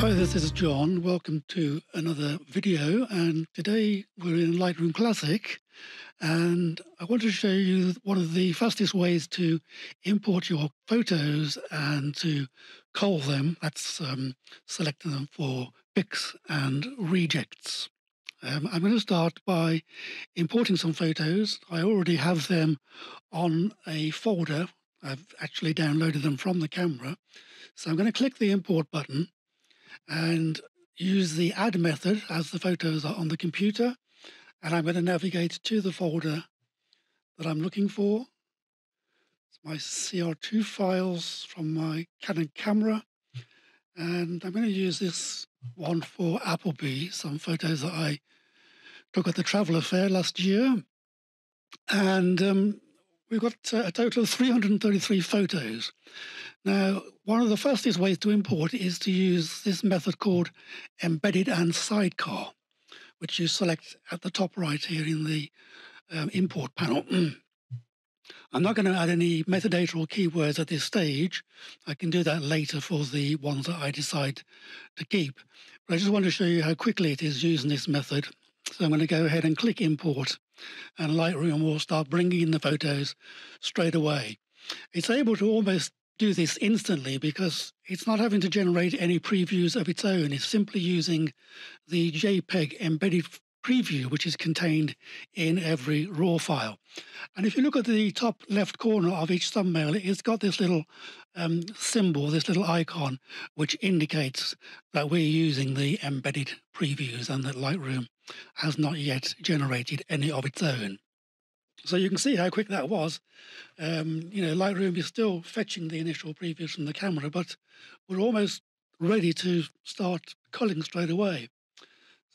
Hi, this is John. Welcome to another video, and today we're in Lightroom Classic, and I want to show you one of the fastest ways to import your photos and to cull them. That's selecting them for picks and rejects. I'm going to start by importing some photos. I already have them on a folder. I've actually downloaded them from the camera. So I'm going to click the import button and use the add method as the photos are on the computer, and I'm going to navigate to the folder that I'm looking for. It's my CR2 files from my Canon camera, and I'm going to use this one for Appleby, some photos that I took at the Traveller Fair last year, and we've got a total of 333 photos. Now, one of the fastest ways to import is to use this method called Embedded and Sidecar, which you select at the top right here in the import panel. I'm not going to add any metadata or keywords at this stage. I can do that later for the ones that I decide to keep. But I just want to show you how quickly it is using this method. So I'm going to go ahead and click import, and Lightroom will start bringing in the photos straight away. It's able to almost do this instantly because it's not having to generate any previews of its own. It's simply using the JPEG embedded preview, which is contained in every RAW file. And if you look at the top left corner of each thumbnail, it's got this little symbol, this little icon, which indicates that we're using the embedded previews and that Lightroom has not yet generated any of its own. So you can see how quick that was. Lightroom is still fetching the initial previews from the camera, but we're almost ready to start culling straight away.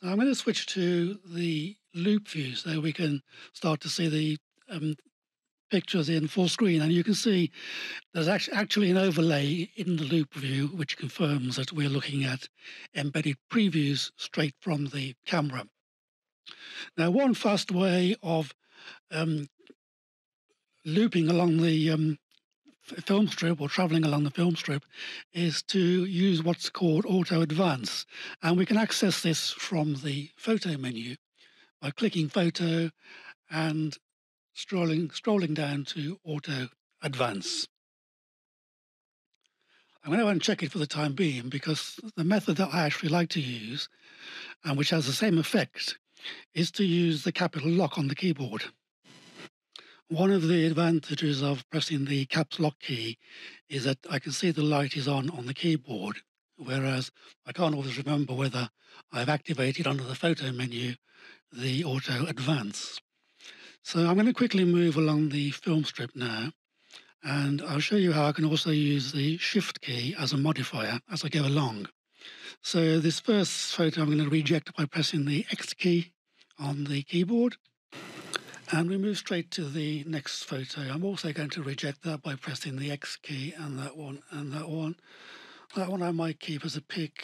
So I'm going to switch to the loop view so we can start to see the pictures in full screen. And you can see there's actually an overlay in the loop view which confirms that we're looking at embedded previews straight from the camera. Now, one fast way of looping along the film strip or traveling along the film strip is to use what's called Auto Advance, and we can access this from the photo menu by clicking Photo and scrolling down to Auto Advance. I'm going to uncheck it for the time being because the method that I actually like to use, and which has the same effect, is to use the capital lock on the keyboard. One of the advantages of pressing the caps lock key is that I can see the light is on the keyboard, whereas I can't always remember whether I've activated under the photo menu the auto advance. So I'm going to quickly move along the film strip now, and I'll show you how I can also use the shift key as a modifier as I go along. So this first photo I'm going to reject by pressing the X key on the keyboard. And we move straight to the next photo. I'm also going to reject that by pressing the X key, and that one, and that one. That one I might keep as a pick,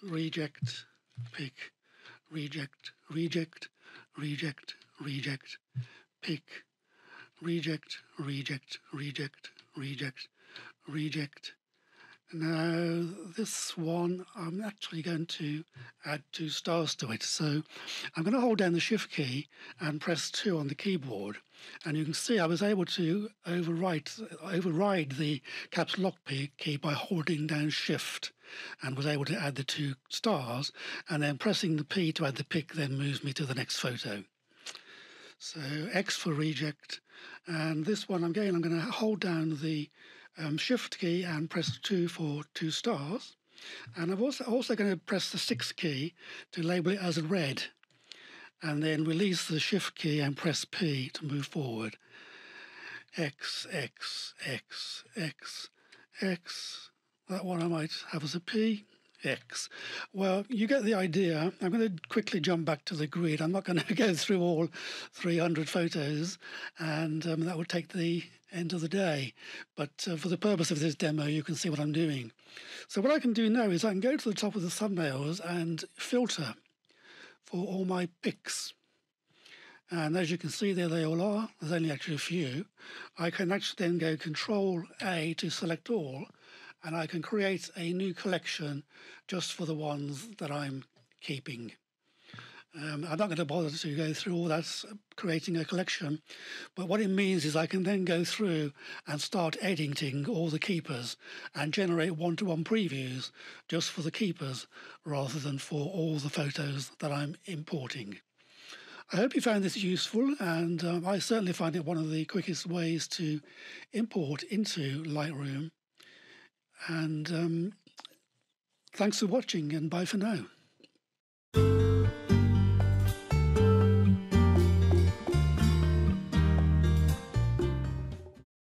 reject, pick, reject, reject, reject, reject, pick, reject, reject, reject, reject, reject. Now, this one, I'm actually going to add 2 stars to it. So I'm going to hold down the Shift key and press 2 on the keyboard. And you can see I was able to override the caps lock key by holding down Shift, and was able to add the 2 stars. And then pressing the P to add the pick then moves me to the next photo. So X for reject. And this one, I'm going to hold down the Shift key and press 2 for 2 stars, and I'm also going to press the 6 key to label it as red, and then release the Shift key and press P to move forward. X, X, X, X, X. That one I might have as a P. X. Well, you get the idea. I'm going to quickly jump back to the grid. I'm not going to go through all 300 photos, and that would take the end of the day. But for the purpose of this demo, you can see what I'm doing. So what I can do now is I can go to the top of the thumbnails and filter for all my picks. And as you can see, there they all are. There's only actually a few. I can actually then go Control A to select all, and I can create a new collection just for the ones that I'm keeping. I'm not going to bother to go through all that creating a collection, but what it means is I can then go through and start editing all the keepers and generate one-to-one previews just for the keepers rather than for all the photos that I'm importing. I hope you found this useful, and I certainly find it one of the quickest ways to import into Lightroom. And thanks for watching, and bye for now.